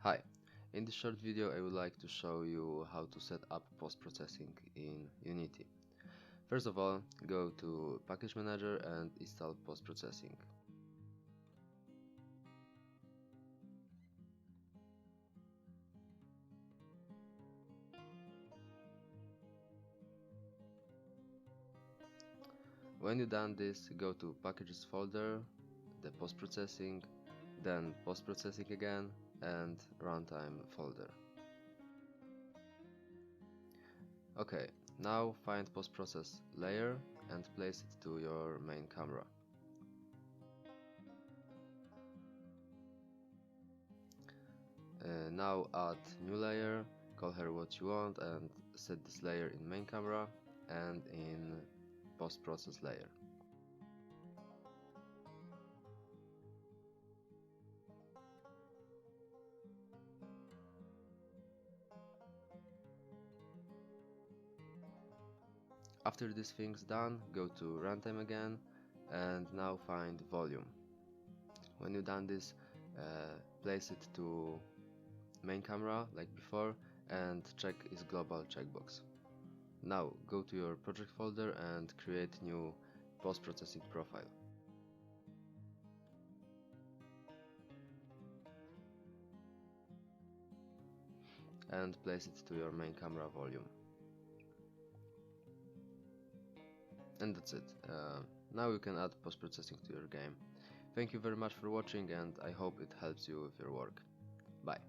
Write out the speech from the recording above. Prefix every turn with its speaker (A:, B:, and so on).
A: Hi, in this short video I would like to show you how to set up post-processing in Unity. First of all, go to Package Manager and install post-processing. When you've done this, go to Packages folder, the post-processing, then post-processing again, and runtime folder. Okay, now find post-process layer and place it to your main camera. Now add new layer, call her what you want, and set this layer in main camera and in post-process layer. After this thing's done, go to runtime again and now find volume. When you've done this, place it to main camera like before and check is global checkbox. Now go to your project folder and create new post-processing profile. And place it to your main camera volume. And that's it. Now you can add post-processing to your game. Thank you very much for watching and I hope it helps you with your work. Bye.